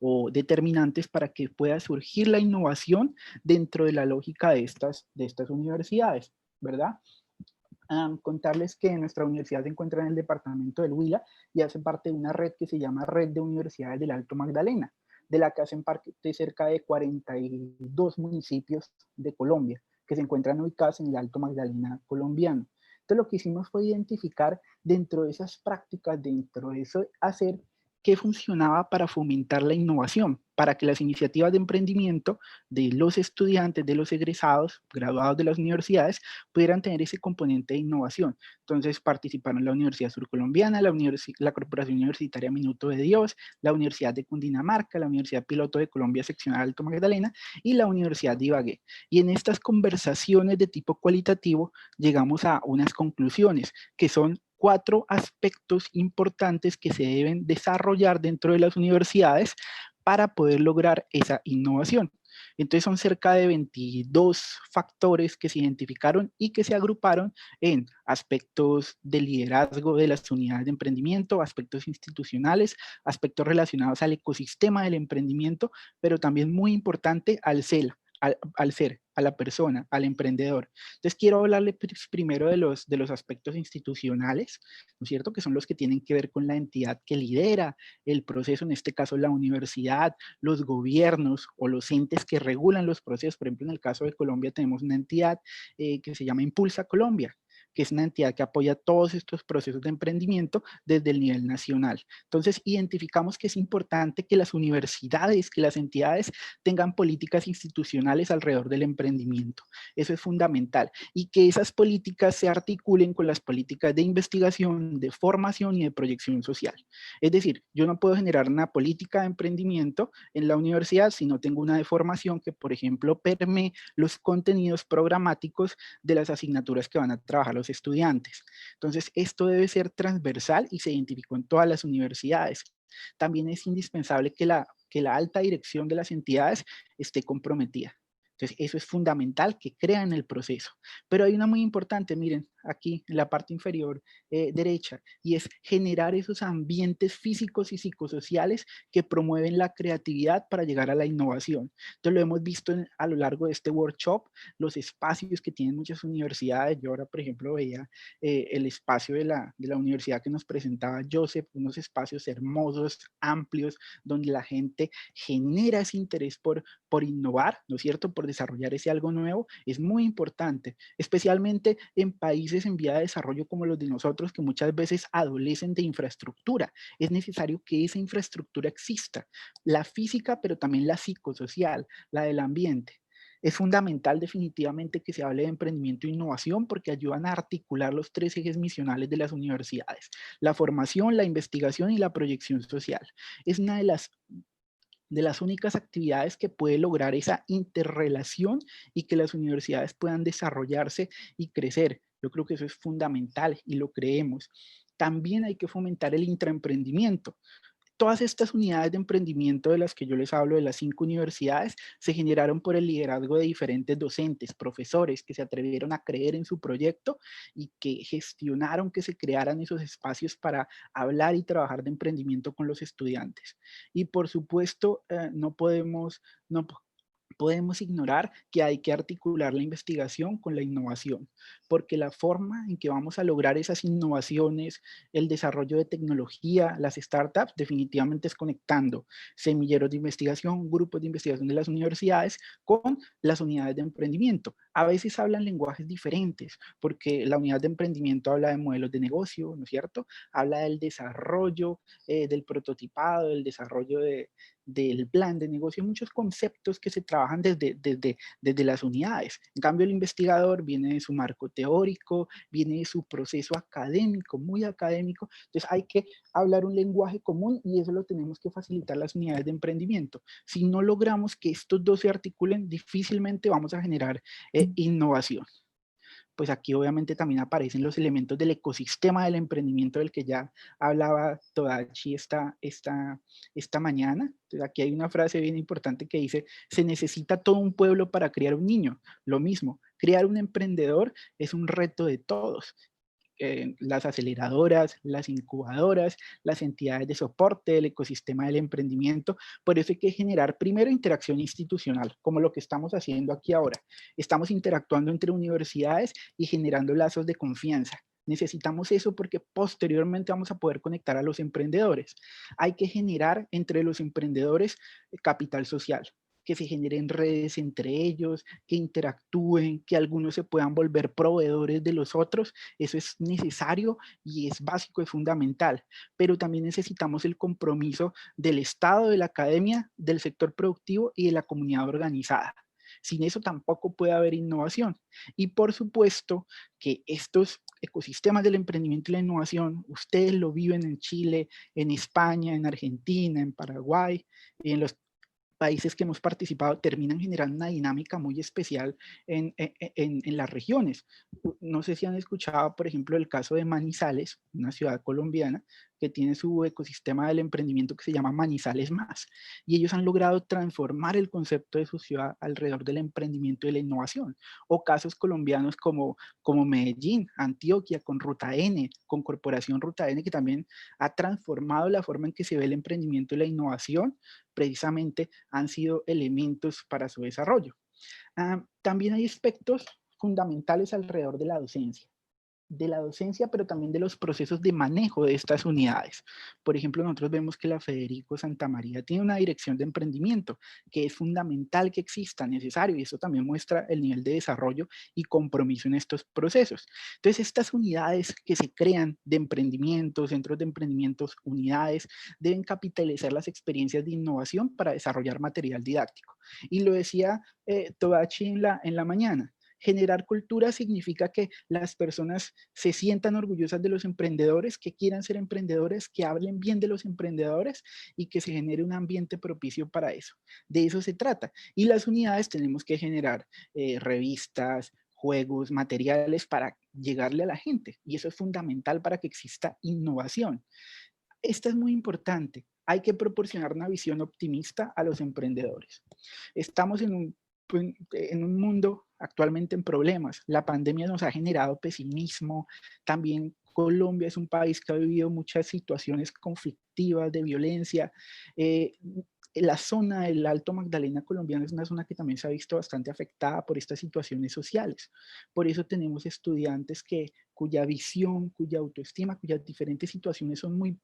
o determinantes para que pueda surgir la innovación dentro de la lógica de estas universidades, ¿verdad? Contarles que nuestra universidad se encuentra en el departamento del Huila y hace parte de una red que se llama Red de Universidades del Alto Magdalena, de la que hacen parte cerca de 42 municipios de Colombia, que se encuentran ubicados en el Alto Magdalena colombiano. Entonces lo que hicimos fue identificar dentro de esas prácticas, dentro de eso hacer, qué funcionaba para fomentar la innovación, para que las iniciativas de emprendimiento de los estudiantes, de los egresados, graduados de las universidades, pudieran tener ese componente de innovación. Entonces participaron la Universidad Surcolombiana, la Corporación Universitaria Minuto de Dios, la Universidad de Cundinamarca, la Universidad Piloto de Colombia Seccional Alto Magdalena y la Universidad de Ibagué. Y en estas conversaciones de tipo cualitativo llegamos a unas conclusiones que son 4 aspectos importantes que se deben desarrollar dentro de las universidades para poder lograr esa innovación. Entonces son cerca de 22 factores que se identificaron y que se agruparon en aspectos de liderazgo de las unidades de emprendimiento, aspectos institucionales, aspectos relacionados al ecosistema del emprendimiento, pero también muy importante al ser, a la persona, al emprendedor. Entonces quiero hablarle primero de los aspectos institucionales, ¿no es cierto? Que son los que tienen que ver con la entidad que lidera el proceso, en este caso la universidad, los gobiernos o los entes que regulan los procesos. Por ejemplo, en el caso de Colombia tenemos una entidad que se llama Impulsa Colombia, que es una entidad que apoya todos estos procesos de emprendimiento desde el nivel nacional. Entonces, identificamos que es importante que las universidades, que las entidades tengan políticas institucionales alrededor del emprendimiento. Eso es fundamental. Y que esas políticas se articulen con las políticas de investigación, de formación y de proyección social. Es decir, yo no puedo generar una política de emprendimiento en la universidad si no tengo una de formación que, por ejemplo, permee los contenidos programáticos de las asignaturas que van a trabajar los estudiantes. Entonces, esto debe ser transversal y se identificó en todas las universidades. También es indispensable que la alta dirección de las entidades esté comprometida. Entonces, eso es fundamental, que crean el proceso. Pero hay una muy importante, miren, aquí en la parte inferior derecha, y es generar esos ambientes físicos y psicosociales que promueven la creatividad para llegar a la innovación. Entonces, lo hemos visto a lo largo de este workshop, los espacios que tienen muchas universidades. Yo ahora, por ejemplo, veía el espacio de la universidad que nos presentaba Joseph, unos espacios hermosos, amplios, donde la gente genera ese interés por innovar, ¿no es cierto?, por desarrollar ese algo nuevo. Es muy importante, especialmente en países en vía de desarrollo como los de nosotros, que muchas veces adolecen de infraestructura. Es necesario que esa infraestructura exista, la física, pero también la psicosocial, la del ambiente. Es fundamental definitivamente que se hable de emprendimiento e innovación porque ayudan a articular los 3 ejes misionales de las universidades: la formación, la investigación y la proyección social. Es una de las únicas actividades que puede lograr esa interrelación y que las universidades puedan desarrollarse y crecer. Yo creo que eso es fundamental y lo creemos. También hay que fomentar el intraemprendimiento. Todas estas unidades de emprendimiento de las que yo les hablo, de las 5 universidades, se generaron por el liderazgo de diferentes docentes, profesores que se atrevieron a creer en su proyecto y que gestionaron que se crearan esos espacios para hablar y trabajar de emprendimiento con los estudiantes. Y por supuesto, no podemos ignorar que hay que articular la investigación con la innovación, porque la forma en que vamos a lograr esas innovaciones, el desarrollo de tecnología, las startups, definitivamente es conectando semilleros de investigación, grupos de investigación de las universidades con las unidades de emprendimiento. A veces hablan lenguajes diferentes, porque la unidad de emprendimiento habla de modelos de negocio, ¿no es cierto? Habla del desarrollo, del prototipado, del desarrollo del plan de negocio, muchos conceptos que se trabajan desde las unidades. En cambio, el investigador viene de su marco teórico, viene de su proceso académico, muy académico. Entonces hay que hablar un lenguaje común y eso lo tenemos que facilitar las unidades de emprendimiento. Si no logramos que estos dos se articulen, difícilmente vamos a generar innovación. Pues aquí obviamente también aparecen los elementos del ecosistema del emprendimiento del que ya hablaba Todachi esta mañana. Entonces aquí hay una frase bien importante que dice: se necesita todo un pueblo para criar un niño. Lo mismo, criar un emprendedor es un reto de todos. las aceleradoras, las incubadoras, las entidades de soporte del ecosistema del emprendimiento. Por eso hay que generar primero interacción institucional, como lo que estamos haciendo aquí ahora. Estamos interactuando entre universidades y generando lazos de confianza. Necesitamos eso porque posteriormente vamos a poder conectar a los emprendedores. Hay que generar entre los emprendedores capital social, que se generen redes entre ellos, que interactúen, que algunos se puedan volver proveedores de los otros. Eso es necesario y es básico, es fundamental. Pero también necesitamos el compromiso del Estado, de la academia, del sector productivo y de la comunidad organizada. Sin eso tampoco puede haber innovación. Y por supuesto que estos ecosistemas del emprendimiento y la innovación, ustedes lo viven en Chile, en España, en Argentina, en Paraguay, en los países que hemos participado, terminan generando una dinámica muy especial en las regiones. No sé si han escuchado, por ejemplo, el caso de Manizales, una ciudad colombiana que tiene su ecosistema del emprendimiento que se llama Manizales Más. Y ellos han logrado transformar el concepto de su ciudad alrededor del emprendimiento y la innovación. O casos colombianos como Medellín, Antioquia, con Ruta N, con Corporación Ruta N, que también ha transformado la forma en que se ve el emprendimiento y la innovación, precisamente han sido elementos para su desarrollo. También hay aspectos fundamentales alrededor de la docencia, pero también de los procesos de manejo de estas unidades. Por ejemplo, nosotros vemos que la Federico Santa María tiene una dirección de emprendimiento que es fundamental que exista, necesario, y eso también muestra el nivel de desarrollo y compromiso en estos procesos. Entonces, estas unidades que se crean de emprendimiento, centros de emprendimientos, unidades, deben capitalizar las experiencias de innovación para desarrollar material didáctico. Y lo decía Todachi en la mañana. Generar cultura significa que las personas se sientan orgullosas de los emprendedores, que quieran ser emprendedores, que hablen bien de los emprendedores y que se genere un ambiente propicio para eso. De eso se trata. Y las unidades tenemos que generar revistas, juegos, materiales para llegarle a la gente. Y eso es fundamental para que exista innovación. Esta es muy importante. Hay que proporcionar una visión optimista a los emprendedores. Estamos en un mundo actualmente en problemas. La pandemia nos ha generado pesimismo. También Colombia es un país que ha vivido muchas situaciones conflictivas de violencia. La zona del Alto Magdalena colombiano es una zona que también se ha visto bastante afectada por estas situaciones sociales. Por eso tenemos estudiantes cuya visión, cuya autoestima, cuyas diferentes situaciones son muy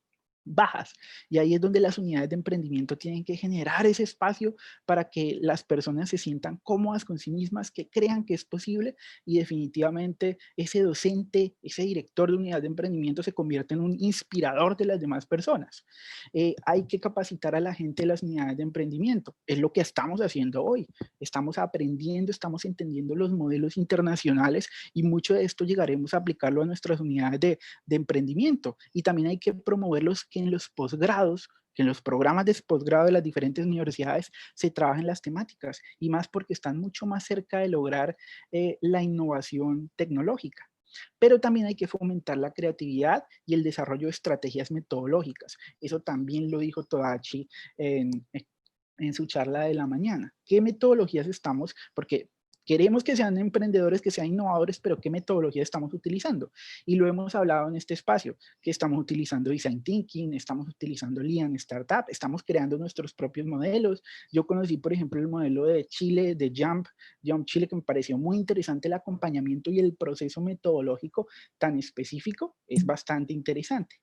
bajas. Y ahí es donde las unidades de emprendimiento tienen que generar ese espacio para que las personas se sientan cómodas con sí mismas, que crean que es posible y definitivamente ese docente, ese director de unidad de emprendimiento se convierte en un inspirador de las demás personas. Hay que capacitar a la gente de las unidades de emprendimiento. Es lo que estamos haciendo hoy. Estamos aprendiendo, estamos entendiendo los modelos internacionales y mucho de esto llegaremos a aplicarlo a nuestras unidades de emprendimiento. Y también hay que promoverlos que en los posgrados, que en los programas de posgrado de las diferentes universidades se trabajen las temáticas y más porque están mucho más cerca de lograr la innovación tecnológica. Pero también hay que fomentar la creatividad y el desarrollo de estrategias metodológicas. Eso también lo dijo Todachi en su charla de la mañana. ¿Qué metodologías estamos? Porque queremos que sean emprendedores, que sean innovadores, pero ¿qué metodología estamos utilizando? Y lo hemos hablado en este espacio, que estamos utilizando Design Thinking, estamos utilizando Lean Startup, estamos creando nuestros propios modelos. Yo conocí, por ejemplo, el modelo de Chile, de Jump Chile, que me pareció muy interesante el acompañamiento y el proceso metodológico tan específico, es bastante interesante.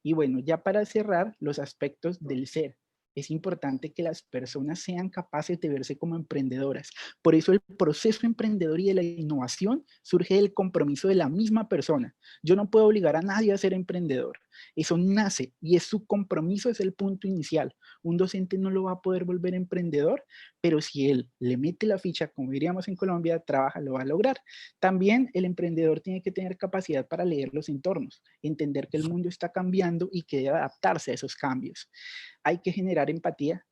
Y bueno, ya para cerrar, los aspectos del ser. Es importante que las personas sean capaces de verse como emprendedoras. Por eso el proceso emprendedor y de la innovación surge del compromiso de la misma persona. Yo no puedo obligar a nadie a ser emprendedor. Eso nace y es su compromiso, es el punto inicial. Un docente no lo va a poder volver emprendedor, pero si él le mete la ficha, como diríamos en Colombia, trabaja, lo va a lograr. También el emprendedor tiene que tener capacidad para leer los entornos, entender que el mundo está cambiando y que debe adaptarse a esos cambios. Hay que generar empatía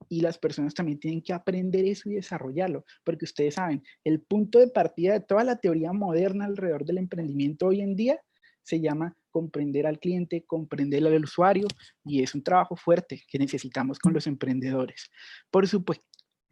y las personas también tienen que aprender eso y desarrollarlo, porque ustedes saben, el punto de partida de toda la teoría moderna alrededor del emprendimiento hoy en día se llama comprender al cliente, comprender al usuario, y es un trabajo fuerte que necesitamos con los emprendedores. Por supuesto,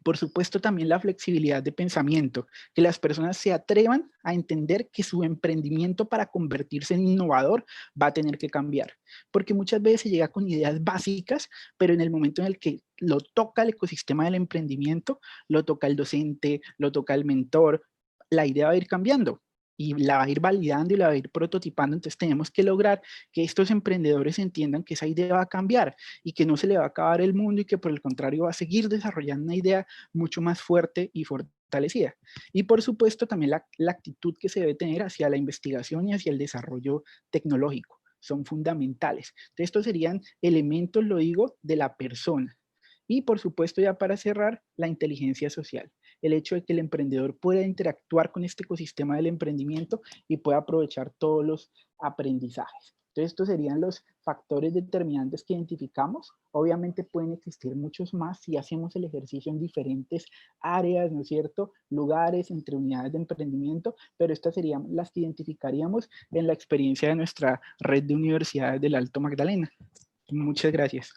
Por supuesto, también la flexibilidad de pensamiento, que las personas se atrevan a entender que su emprendimiento para convertirse en innovador va a tener que cambiar, porque muchas veces se llega con ideas básicas, pero en el momento en el que lo toca el ecosistema del emprendimiento, lo toca el docente, lo toca el mentor, la idea va a ir cambiando y la va a ir validando y la va a ir prototipando. Entonces tenemos que lograr que estos emprendedores entiendan que esa idea va a cambiar y que no se le va a acabar el mundo y que por el contrario va a seguir desarrollando una idea mucho más fuerte y fortalecida. Y por supuesto también la actitud que se debe tener hacia la investigación y hacia el desarrollo tecnológico. Son fundamentales. Entonces, estos serían elementos, lo digo, de la persona. Y por supuesto, ya para cerrar, la inteligencia social. El hecho de que el emprendedor pueda interactuar con este ecosistema del emprendimiento y pueda aprovechar todos los aprendizajes. Entonces, estos serían los factores determinantes que identificamos. Obviamente pueden existir muchos más si hacemos el ejercicio en diferentes áreas, ¿no es cierto? Lugares, entre unidades de emprendimiento, pero estas serían las que identificaríamos en la experiencia de nuestra red de universidades del Alto Magdalena. Muchas gracias.